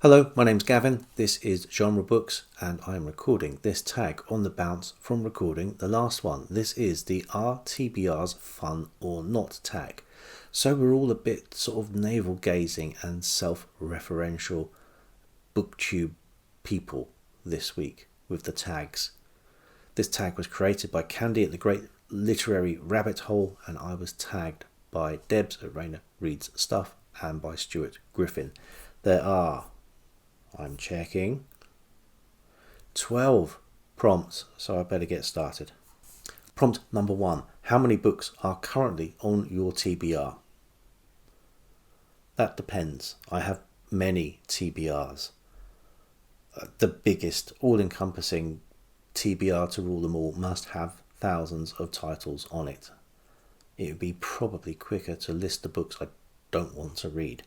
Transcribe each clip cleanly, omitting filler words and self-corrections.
Hello, my name's Gavin. This is Genre Books, and I'm recording this tag on the bounce from recording the last one. This is the Are TBRs Fun or Not tag. So we're all a bit sort of navel gazing and self-referential booktube people this week with the tags. This tag was created by Candy at the Great Literary Rabbit Hole, and I was tagged by Debs at Rainer Reads Stuff and by Stuart Griffin. There are, I'm checking, 12 prompts, so I better get started. Prompt number 1. How many books are currently on your TBR? That depends. I have many TBRs. The biggest, all-encompassing TBR to rule them all must have thousands of titles on it. It would be probably quicker to list the books I don't want to read.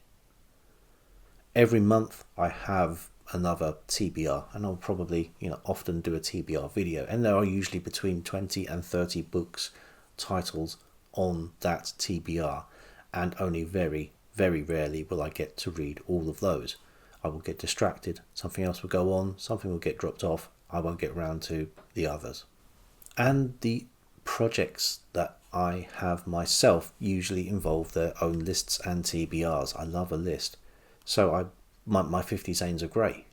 Every month I have another TBR, and I'll probably often do a TBR video, and there are usually between 20 and 30 books, titles on that TBR, and only very, very rarely will I get to read all of those. I will get distracted, something else will go on, something will get dropped off, I won't get round to the others. And the projects that I have myself usually involve their own lists and TBRs. I love a list. So my 50 Zanes of Grey,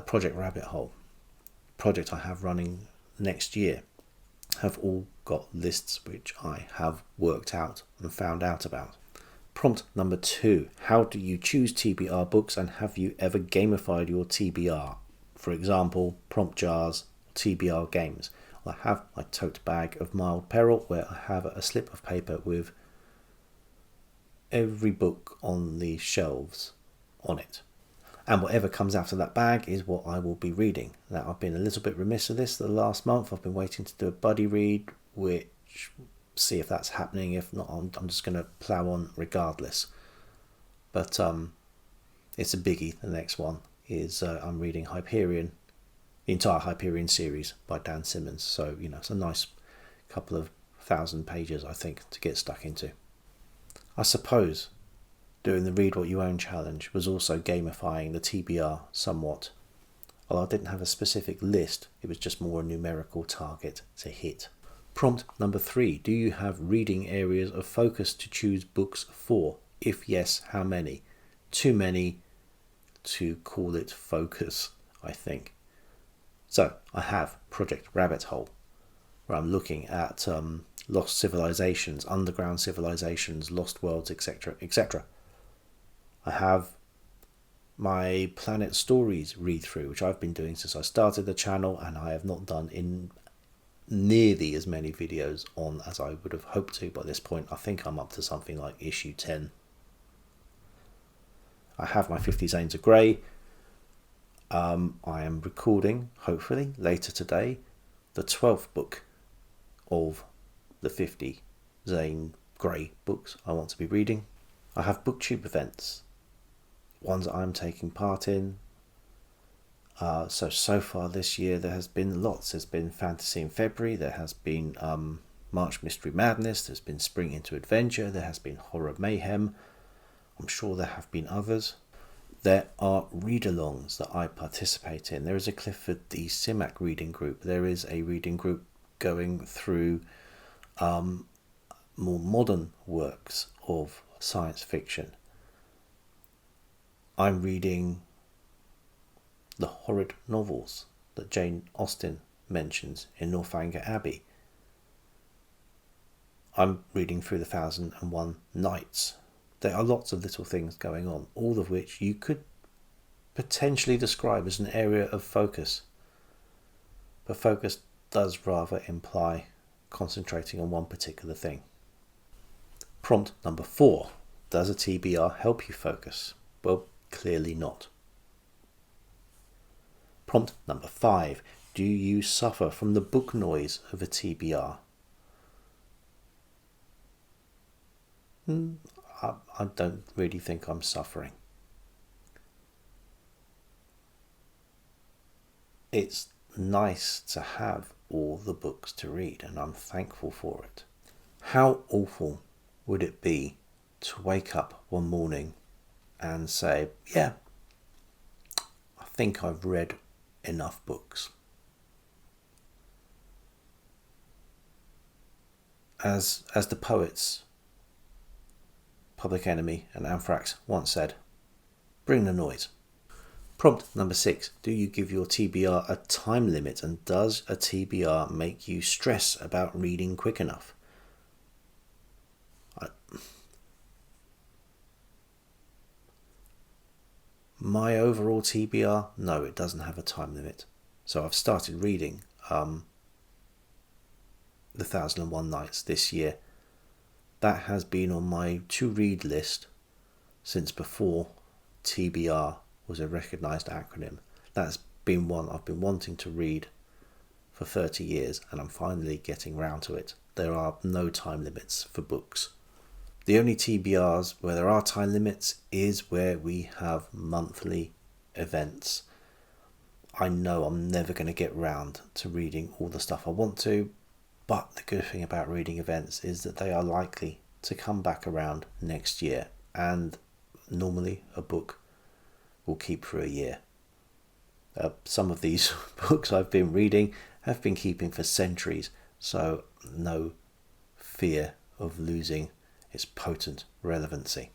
Project Rabbit Hole, project I have running next year, have all got lists which I have worked out and found out about. Prompt number 2. How do you choose TBR books, and have you ever gamified your TBR? For example, prompt jars, TBR games. I have my tote bag of mild peril where I have a slip of paper with every book on the shelves on it, and whatever comes out of that bag is what I will be reading. Now, I've been a little bit remiss of this the last month. I've been waiting to do a buddy read, which see if that's happening. If not, I'm just going to plough on regardless. But it's a biggie. The next one is I'm reading Hyperion, the entire Hyperion series by Dan Simmons. So it's a nice couple of 1,000 pages, I think, to get stuck into. I suppose doing the Read What You Own challenge was also gamifying the TBR somewhat. Although I didn't have a specific list, it was just more a numerical target to hit. Prompt number 3. Do you have reading areas of focus to choose books for? If yes, how many? Too many to call it focus, I think. So I have Project Rabbit Hole, where I'm looking at lost civilizations, underground civilizations, lost worlds, etc., etc. I have my Planet Stories read through, which I've been doing since I started the channel, and I have not done in nearly as many videos on as I would have hoped to by this point. I think I'm up to something like issue 10. I have my 50 Zanes of Grey. I am recording, hopefully, later today, the 12th book of the 50 Zane Grey books I want to be reading. I have booktube events, ones that I'm taking part in. So far this year there has been lots. There's been Fantasy in February, there has been March Mystery Madness, there's been Spring into Adventure, there has been Horror Mayhem. I'm sure there have been others. There are read-alongs that I participate in. There is a Clifford D. Simak reading group. There is a reading group going through more modern works of science fiction. I'm reading the horrid novels that Jane Austen mentions in Northanger Abbey. I'm reading through the 1001 Nights. There are lots of little things going on, all of which you could potentially describe as an area of focus. But focus does rather imply concentrating on one particular thing. Prompt number 4. Does a TBR help you focus? Well, clearly not. Prompt number 5. Do you suffer from the book noise of a TBR? I don't really think I'm suffering. It's nice to have all the books to read, and I'm thankful for it. How awful would it be to wake up one morning and say, yeah, think I've read enough books. As the poets Public Enemy and Anthrax once said, bring the noise. Prompt number 6. Do you give your TBR a time limit, and does a TBR make you stress about reading quick enough? My overall TBR, no, it doesn't have a time limit. So I've started reading The 1001 Nights this year. That has been on my to-read list since before TBR was a recognised acronym. That's been one I've been wanting to read for 30 years, and I'm finally getting round to it. There are no time limits for books. The only TBRs where there are time limits is where we have monthly events. I know I'm never going to get round to reading all the stuff I want to, but the good thing about reading events is that they are likely to come back around next year, and normally a book will keep for a year. Some of these books I've been reading have been keeping for centuries, so no fear of losing its potent relevancy.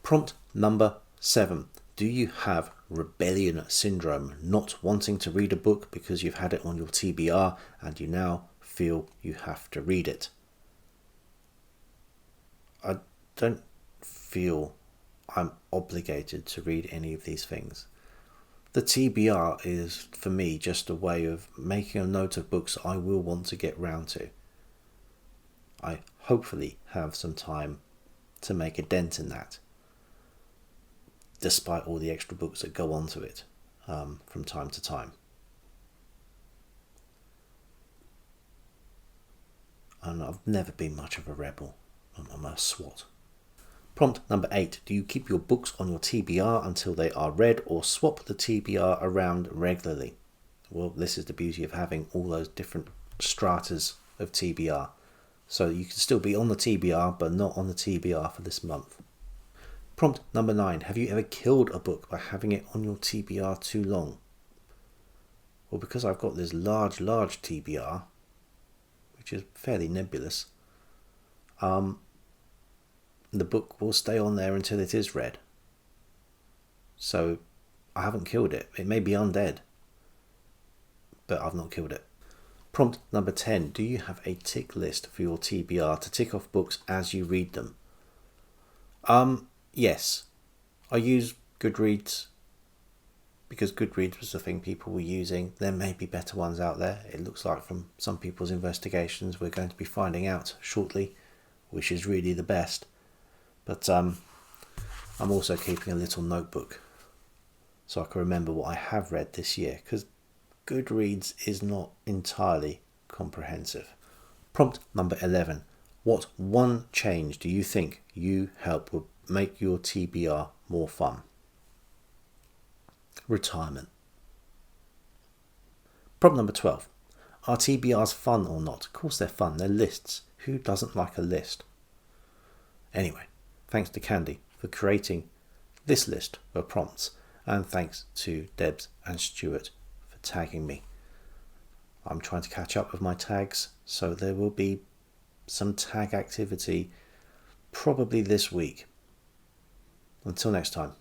Prompt number 7. Do you have rebellion syndrome, not wanting to read a book because you've had it on your TBR and you now feel you have to read it? I don't feel I'm obligated to read any of these things. The TBR is, for me, just a way of making a note of books I will want to get round to. I hopefully have some time to make a dent in that, despite all the extra books that go onto it from time to time. And I've never been much of a rebel. I'm a swot. Prompt number 8. Do you keep your books on your TBR until they are read, or swap the TBR around regularly? Well, this is the beauty of having all those different stratas of TBR. So you can still be on the TBR, but not on the TBR for this month. Prompt number 9. Have you ever killed a book by having it on your TBR too long? Well, because I've got this large TBR, which is fairly nebulous, the book will stay on there until it is read. So I haven't killed it. It may be undead, but I've not killed it. Prompt number 10. Do you have a tick list for your TBR to tick off books as you read them? Yes. I use Goodreads because Goodreads was the thing people were using. There may be better ones out there. It looks like from some people's investigations we're going to be finding out shortly which is really the best. But I'm also keeping a little notebook so I can remember what I have read this year, because Goodreads is not entirely comprehensive. Prompt number 11. What one change do you think you help will make your TBR more fun? Retirement. Prompt number 12. Are TBRs fun or not? Of course they're fun. They're lists. Who doesn't like a list? Anyway, thanks to Candy for creating this list of prompts, and thanks to Debs and Stuart for tagging me. I'm trying to catch up with my tags, so there will be some tag activity probably this week. Until next time.